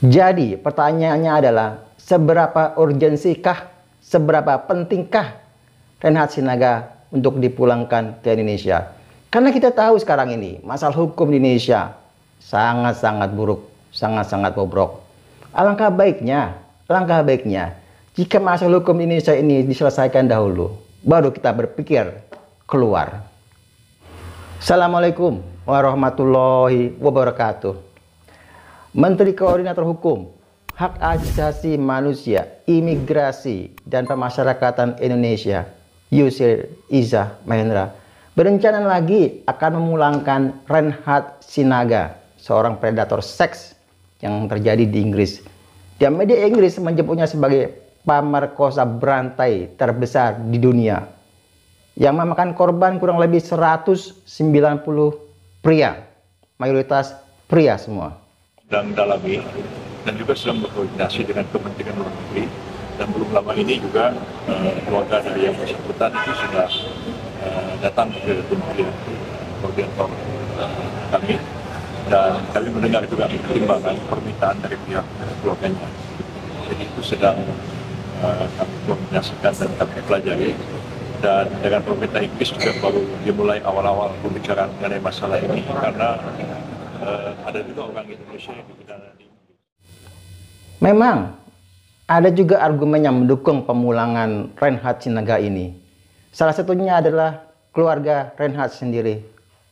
Jadi pertanyaannya adalah seberapa urgensikah, seberapa pentingkah Reinhard Sinaga untuk dipulangkan ke Indonesia? Karena kita tahu sekarang ini masalah hukum di Indonesia sangat-sangat buruk, sangat-sangat bobrok. Alangkah baiknya jika masalah hukum di Indonesia ini diselesaikan dahulu, baru kita berpikir keluar. Assalamualaikum warahmatullahi wabarakatuh. Menteri Koordinator Hukum, Hak Asasi Manusia, Imigrasi, dan Pemasyarakatan Indonesia, Yusril Iza Mahendra, berencana lagi akan memulangkan Reinhard Sinaga, seorang predator seks yang terjadi di Inggris. Dan media Inggris menyebutnya sebagai pemerkosa berantai terbesar di dunia, yang memakan korban kurang lebih 190 pria, mayoritas pria semua. Sedang dalami dan juga sedang berkoordinasi dengan Kementerian Luar Negeri, dan belum lama ini juga keluarga dari yang bersangkutan itu sudah datang ke Kementerian Koordinator kami, dan kami mendengar juga pertimbangan permintaan dari pihak keluarganya. Jadi itu sedang kami koordinasikan dan kami pelajari, dan dengan pemerintah Inggris juga baru dimulai awal-awal pembicaraan mengenai masalah ini, karena ada juga orang Indonesia yang dipidana di Inggris. Memang ada juga argumen yang mendukung pemulangan Reinhard Sinaga ini. Salah satunya adalah keluarga Reinhard sendiri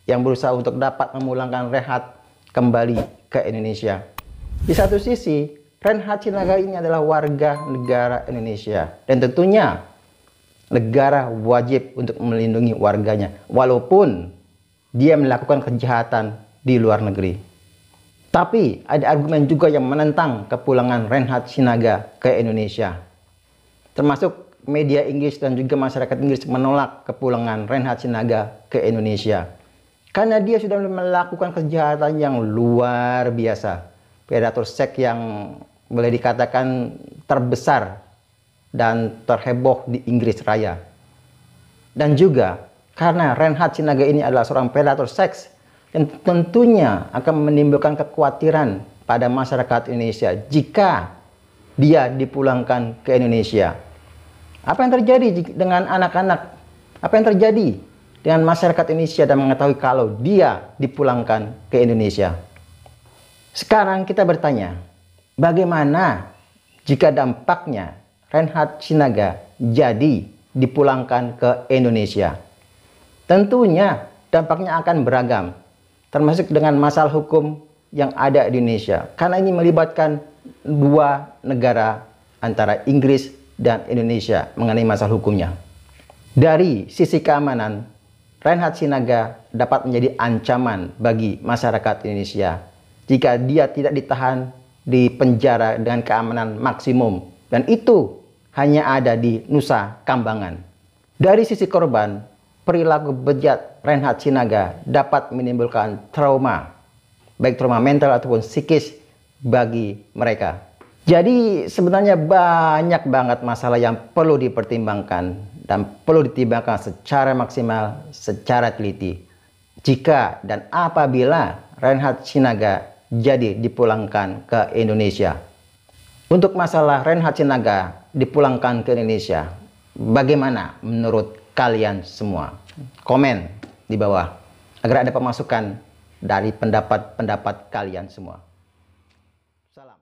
yang berusaha untuk dapat memulangkan Reinhard kembali ke Indonesia. Di satu sisi, Reinhard Sinaga ini adalah warga negara Indonesia, dan tentunya negara wajib untuk melindungi warganya walaupun dia melakukan kejahatan di luar negeri. Tapi ada argumen juga yang menentang kepulangan Reinhard Sinaga ke Indonesia. Termasuk media Inggris dan juga masyarakat Inggris menolak kepulangan Reinhard Sinaga ke Indonesia, karena dia sudah melakukan kejahatan yang luar biasa. Predator seks yang boleh dikatakan terbesar dan terheboh di Inggris Raya. Dan juga karena Reinhard Sinaga ini adalah seorang predator seks yang tentunya akan menimbulkan kekhawatiran pada masyarakat Indonesia jika dia dipulangkan ke Indonesia. Apa yang terjadi dengan anak-anak? Apa yang terjadi dengan masyarakat Indonesia dan mengetahui kalau dia dipulangkan ke Indonesia? Sekarang kita bertanya, bagaimana jika dampaknya Reinhard Sinaga jadi dipulangkan ke Indonesia? Tentunya dampaknya akan beragam, termasuk dengan masalah hukum yang ada di Indonesia, karena ini melibatkan dua negara antara Inggris dan Indonesia mengenai masalah hukumnya. Dari sisi keamanan, Reinhard Sinaga dapat menjadi ancaman bagi masyarakat Indonesia jika dia tidak ditahan di penjara dengan keamanan maksimum, dan itu hanya ada di Nusa Kambangan. Dari sisi korban, perilaku bejat Reinhard Sinaga dapat menimbulkan trauma, baik trauma mental ataupun psikis bagi mereka. Jadi sebenarnya banyak banget masalah yang perlu dipertimbangkan dan perlu ditimbangkan secara maksimal, secara teliti, jika dan apabila Reinhard Sinaga jadi dipulangkan ke Indonesia. Untuk masalah Reinhard Sinaga dipulangkan ke Indonesia, bagaimana menurut kalian semua? Komen di bawah agar ada pemasukan dari pendapat-pendapat kalian semua. Salam.